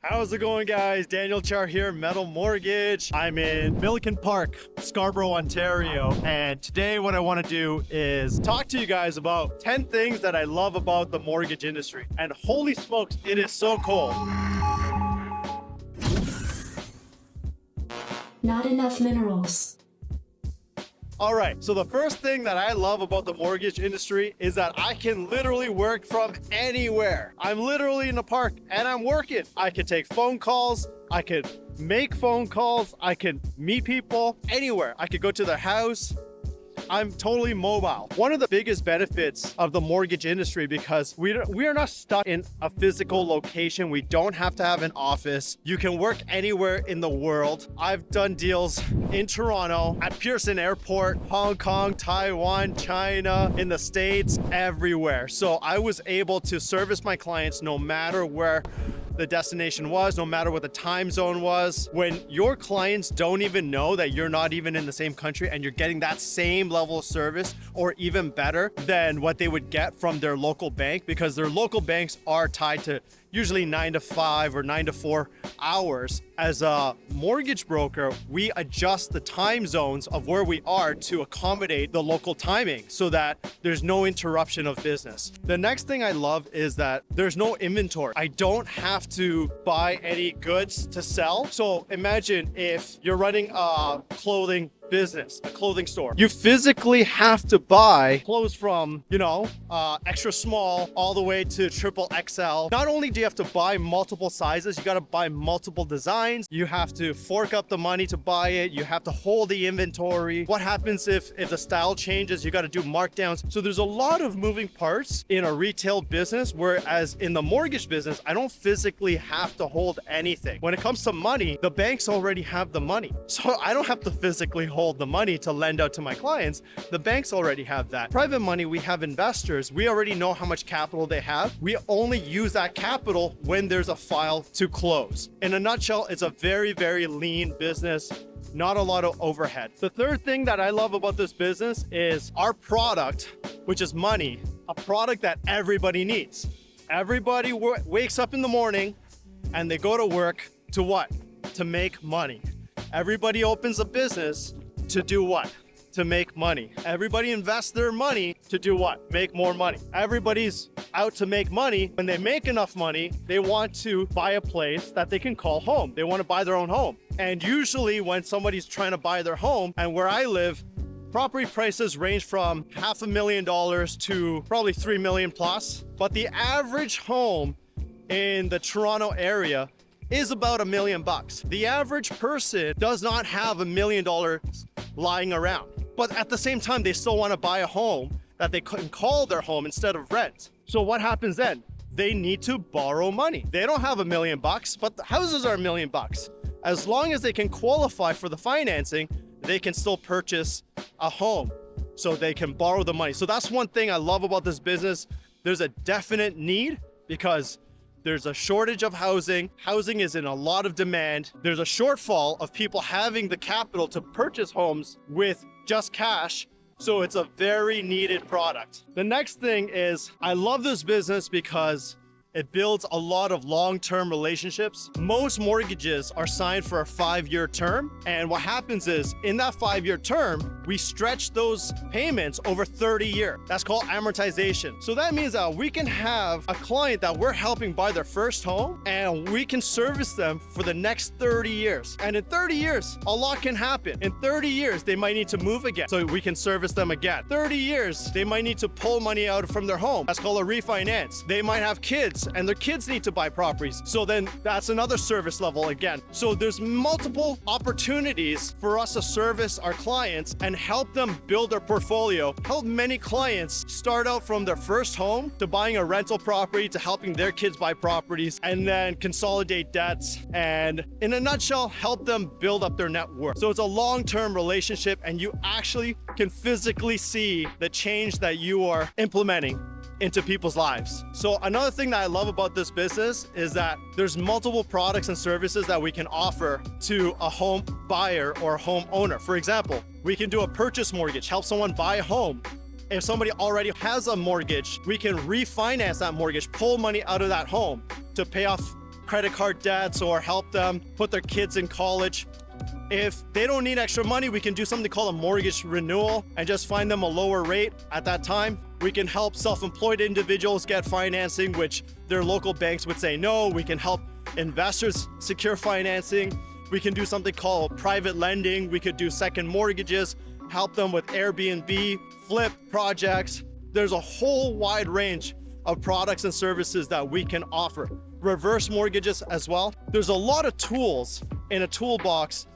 How's it going, guys? Daniel Char here, Metal Mortgage. I'm in Milliken Park, Scarborough, Ontario. And today what I want to do is talk to you guys about 10 things that I love about the mortgage industry. And holy smokes, it is so cool. Not enough minerals. All right, so the first thing that I love about the mortgage industry is that I can literally work from anywhere. I'm literally in the park and I'm working. I can take phone calls, I could make phone calls, I can meet people anywhere. I could go to their house. I'm totally mobile. One of the biggest benefits of the mortgage industry, because we are not stuck in a physical location. We don't have to have an office. You can work anywhere in the world. I've done deals in Toronto, at Pearson Airport, Hong Kong, Taiwan, China, in the States, everywhere. So I was able to service my clients no matter where the destination was, no matter what the time zone was. When your clients don't even know that you're not even in the same country and you're getting that same level of service or even better than what they would get from their local bank, because their local banks are tied to usually 9 to 5 or 9 to 4 hours. As a mortgage broker, we adjust the time zones of where we are to accommodate the local timing so that there's no interruption of business. The next thing I love is that there's no inventory. I don't have to buy any goods to sell. So imagine if you're running a clothing business, a clothing store. You physically have to buy clothes from, extra small all the way to triple XL. Not only do you have to buy multiple sizes, you got to buy multiple designs. You have to fork up the money to buy it. You have to hold the inventory. What happens if the style changes? You got to do markdowns. So there's a lot of moving parts in a retail business, whereas in the mortgage business, I don't physically have to hold anything. When it comes to money, the banks already have the money. So I don't have to physically hold the money to lend out to my clients. The banks already have that. Private money, we have investors. We already know how much capital they have. We only use that capital when there's a file to close. In a nutshell, it's a very, very lean business. Not a lot of overhead. The third thing that I love about this business is our product, which is money, a product that everybody needs. Everybody wakes up in the morning and they go to work to what? To make money. Everybody opens a business to do what? To make money. Everybody invests their money to do what? Make more money. Everybody's out to make money. When they make enough money, they want to buy a place that they can call home. They want to buy their own home. And usually when somebody's trying to buy their home, and where I live, property prices range from $500,000 to probably 3 million plus. But the average home in the Toronto area is about $1 million. The average person does not have $1 million lying around. But at the same time, they still want to buy a home that they can call their home instead of rent. So what happens then? They need to borrow money. They don't have $1 million, but the houses are $1 million. As long as they can qualify for the financing, they can still purchase a home. So they can borrow the money. So that's one thing I love about this business. There's a definite need because there's a shortage of housing. Housing is in a lot of demand. There's a shortfall of people having the capital to purchase homes with just cash. So it's a very needed product. The next thing is I love this business because it builds a lot of long-term relationships. Most mortgages are signed for a 5-year term. And what happens is in that 5-year term, we stretch those payments over 30 years. That's called amortization. So that means that we can have a client that we're helping buy their first home and we can service them for the next 30 years. And in 30 years, a lot can happen. In 30 years, they might need to move again. So we can service them again. 30 years, they might need to pull money out from their home. That's called a refinance. They might have kids and their kids need to buy properties. So then that's another service level again. So there's multiple opportunities for us to service our clients and help them build their portfolio. Help many clients start out from their first home to buying a rental property to helping their kids buy properties and then consolidate debts. And in a nutshell, help them build up their net worth. So it's a long-term relationship and you actually can physically see the change that you are implementing into people's lives. So another thing that I love about this business is that there's multiple products and services that we can offer to a home buyer or a home owner. For example, we can do a purchase mortgage, help someone buy a home. If somebody already has a mortgage, we can refinance that mortgage, pull money out of that home to pay off credit card debts or help them put their kids in college. If they don't need extra money, we can do something called a mortgage renewal and just find them a lower rate at that time. We can help self-employed individuals get financing, which their local banks would say no. We can help investors secure financing. We can do something called private lending. We could do second mortgages, help them with Airbnb, flip projects. There's a whole wide range of products and services that we can offer. Reverse mortgages as well. There's a lot of tools in a toolbox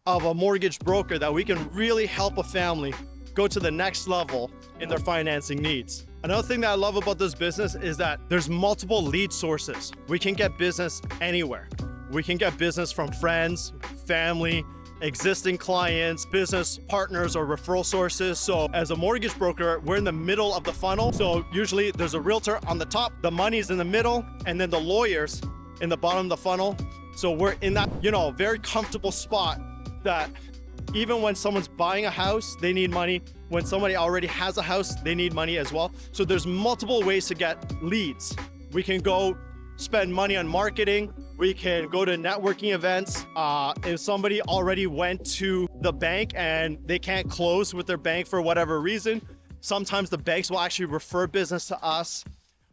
of a mortgage broker that we can really help a family go to the next level in their financing needs. Another thing that I love about this business is that there's multiple lead sources. We can get business anywhere. We can get business from friends, family, existing clients, business partners, or referral sources. So as a mortgage broker, we're in the middle of the funnel. So usually there's a realtor on the top, the money's in the middle, and then the lawyers in the bottom of the funnel. So we're in that, very comfortable spot that even when someone's buying a house, they need money. When somebody already has a house, they need money as well. So there's multiple ways to get leads. We can go spend money on marketing. We can go to networking events. If somebody already went to the bank and they can't close with their bank for whatever reason, sometimes the banks will actually refer business to us.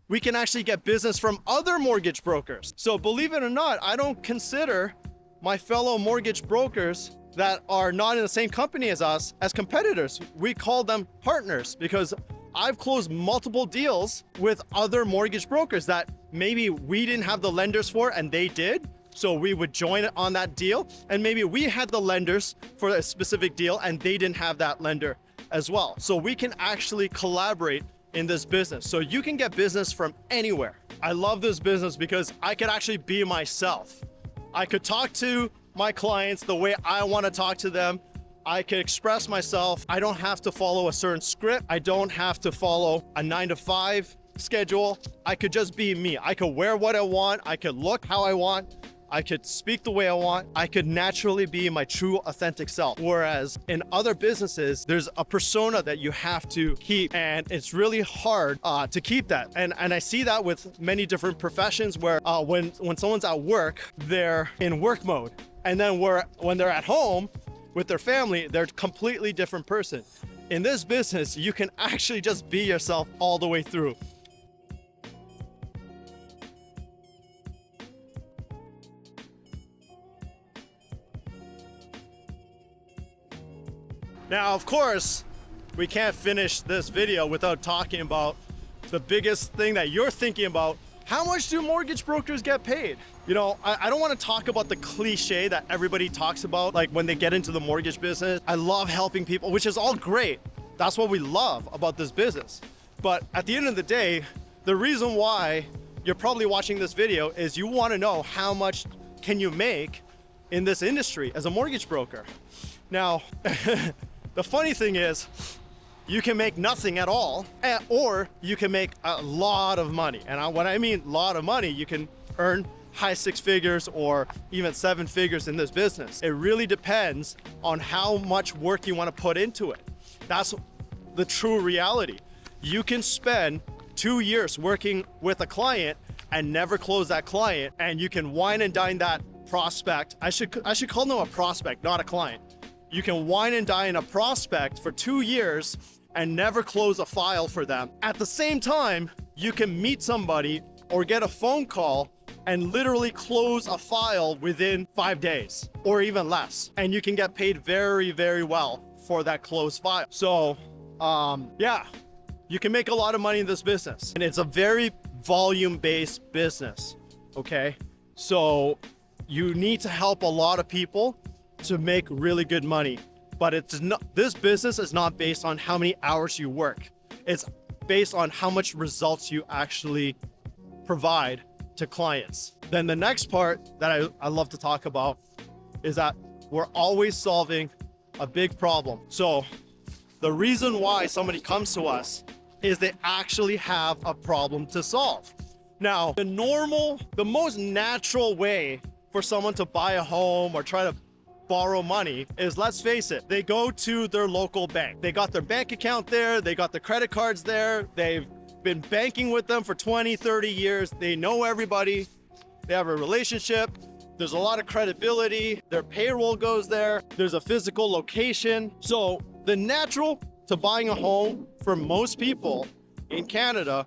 We can actually get business from other mortgage brokers. So believe it or not, I don't consider my fellow mortgage brokers that are not in the same company as us as competitors. We call them partners because I've closed multiple deals with other mortgage brokers that maybe we didn't have the lenders for and they did. So we would join on that deal. And maybe we had the lenders for a specific deal and they didn't have that lender as well. So we can actually collaborate in this business. So you can get business from anywhere. I love this business because I could actually be myself. I could talk to my clients the way I want to talk to them. I could express myself. I don't have to follow a certain script. I don't have to follow a 9-to-5 schedule. I could just be me. I could wear what I want. I could look how I want. I could speak the way I want. I could naturally be my true authentic self. Whereas in other businesses, there's a persona that you have to keep, and it's really hard to keep that. And I see that with many different professions where when someone's at work, they're in work mode. And then when they're at home with their family, they're a completely different person. In this business, you can actually just be yourself all the way through. Now, of course, we can't finish this video without talking about the biggest thing that you're thinking about. How much do mortgage brokers get paid? I don't want to talk about the cliche that everybody talks about, like when they get into the mortgage business. I love helping people, which is all great. That's what we love about this business. But at the end of the day, the reason why you're probably watching this video is you want to know how much can you make in this industry as a mortgage broker. Now, the funny thing is, you can make nothing at all, or you can make a lot of money. And when I mean a lot of money, you can earn high 6 figures or even 7 figures in this business. It really depends on how much work you want to put into it. That's the true reality. You can spend 2 years working with a client and never close that client, and you can wine and dine that prospect. I should call them a prospect, not a client. You can wine and dine a prospect for 2 years and never close a file for them. At the same time, you can meet somebody or get a phone call and literally close a file within 5 days or even less. And you can get paid very, very well for that closed file. So, yeah, you can make a lot of money in this business. And it's a very volume-based business, okay? So you need to help a lot of people to make really good money. But this business is not based on how many hours you work. It's based on how much results you actually provide to clients. Then the next part that I love to talk about is that we're always solving a big problem. So the reason why somebody comes to us is they actually have a problem to solve. Now, the most natural way for someone to buy a home or try to borrow money is, let's face it, they go to their local bank. They got their bank account there, they got the credit cards there, they've been banking with them for 20, 30 years, they know everybody, they have a relationship. There's a lot of credibility. Their payroll goes there. There's a physical location. So the natural to buying a home for most people in Canada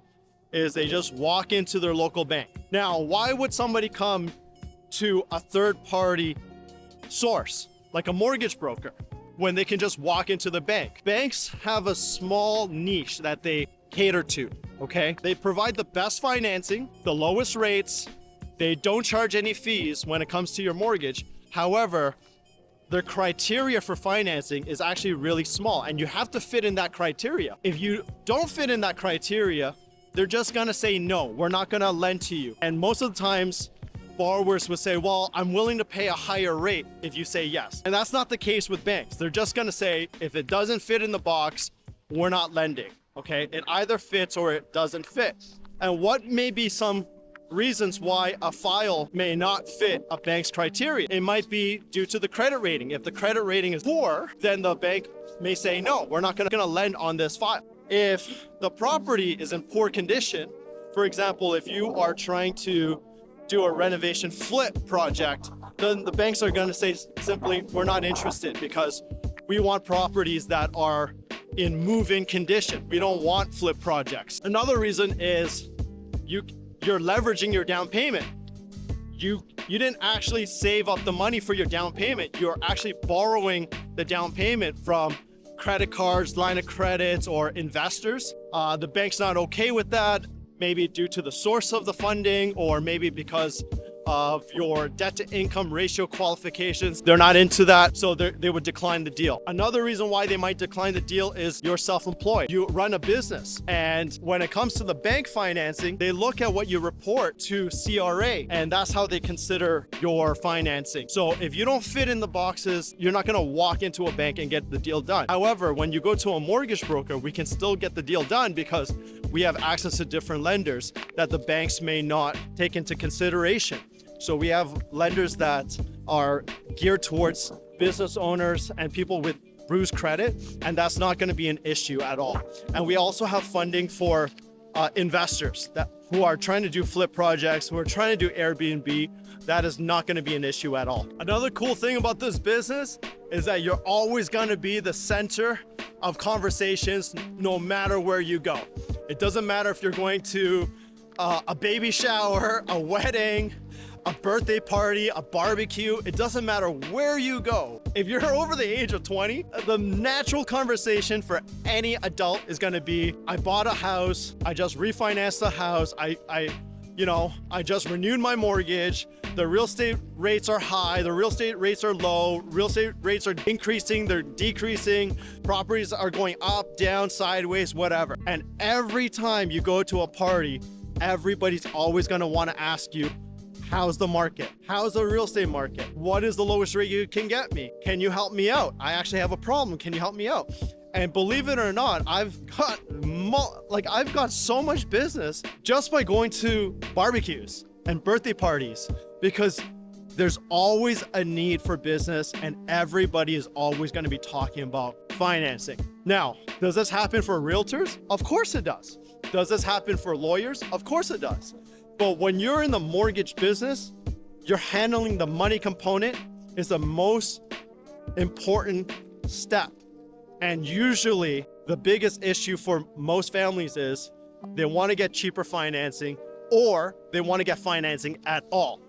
is they just walk into their local bank. Now, why would somebody come to a third-party source like a mortgage broker when they can just walk into the bank? Banks have a small niche that they cater to, okay? They provide the best financing, the lowest rates. They don't charge any fees when it comes to your mortgage. However, their criteria for financing is actually really small, and you have to fit in that criteria. If you don't fit in that criteria, they're just gonna say, no, we're not gonna lend to you. And most of the times, borrowers would say, well, I'm willing to pay a higher rate if you say yes. And that's not the case with banks. They're just gonna say, if it doesn't fit in the box, we're not lending, okay? It either fits or it doesn't fit. And what may be some reasons why a file may not fit a bank's criteria? It might be due to the credit rating. If the credit rating is poor, then the bank may say, no, we're not gonna lend on this file. If the property is in poor condition, for example, if you are trying to do a renovation flip project, then the banks are going to say simply, we're not interested because we want properties that are in move-in condition. We don't want flip projects. Another reason is you're leveraging your down payment. You didn't actually save up the money for your down payment. You're actually borrowing the down payment from credit cards, line of credits, or investors. The bank's not okay with that, maybe due to the source of the funding, or maybe because of your debt to income ratio qualifications. They're not into that, so they would decline the deal. Another reason why they might decline the deal is you're self-employed. You run a business, and when it comes to the bank financing, they look at what you report to CRA, and that's how they consider your financing. So if you don't fit in the boxes, you're not gonna walk into a bank and get the deal done. However, when you go to a mortgage broker, we can still get the deal done because we have access to different lenders that the banks may not take into consideration. So we have lenders that are geared towards business owners and people with bruised credit, and that's not going to be an issue at all. And we also have funding for investors who are trying to do flip projects, who are trying to do Airbnb. That is not going to be an issue at all. Another cool thing about this business is that you're always going to be the center of conversations no matter where you go. It doesn't matter if you're going to a baby shower, a wedding, a birthday party, a barbecue. It doesn't matter where you go. If you're over the age of 20, the natural conversation for any adult is gonna be, I bought a house, I just refinanced the house, I just renewed my mortgage, the real estate rates are high, the real estate rates are low, real estate rates are increasing, they're decreasing, properties are going up, down, sideways, whatever. And every time you go to a party, everybody's always gonna wanna ask you, how's the market? How's the real estate market? What is the lowest rate you can get me? Can you help me out? I actually have a problem. Can you help me out? And believe it or not, I've got so much business just by going to barbecues and birthday parties, because there's always a need for business and everybody is always going to be talking about financing. Now, does this happen for realtors? Of course it does. Does this happen for lawyers? Of course it does. But when you're in the mortgage business, you're handling the money component is the most important step. And usually the biggest issue for most families is they want to get cheaper financing or they want to get financing at all.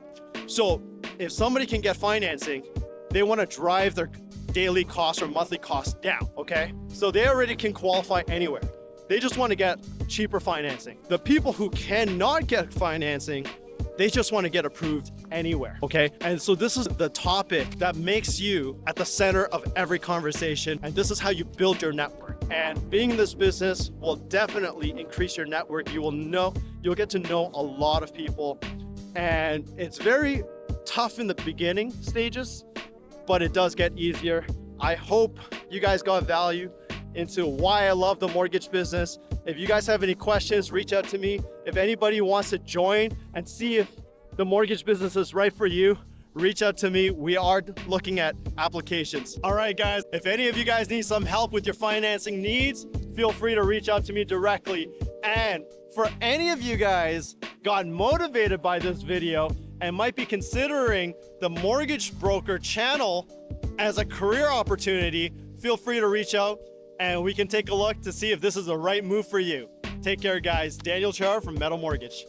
So if somebody can get financing, they want to drive their daily costs or monthly costs down, okay? So they already can qualify anywhere. They just want to get cheaper financing. The people who cannot get financing, they just want to get approved anywhere, okay? And so this is the topic that makes you at the center of every conversation, and this is how you build your network. And being in this business will definitely increase your network. You'll get to know a lot of people, and it's very tough in the beginning stages, but it does get easier. I hope you guys got value into why I love the mortgage business. If you guys have any questions, reach out to me. If anybody wants to join and see if the mortgage business is right for you, reach out to me. We are looking at applications. All right, guys, if any of you guys need some help with your financing needs, feel free to reach out to me directly. And for any of you guys got motivated by this video and might be considering the mortgage broker channel as a career opportunity, feel free to reach out and we can take a look to see if this is the right move for you. Take care, guys. Daniel Char from Metal Mortgage.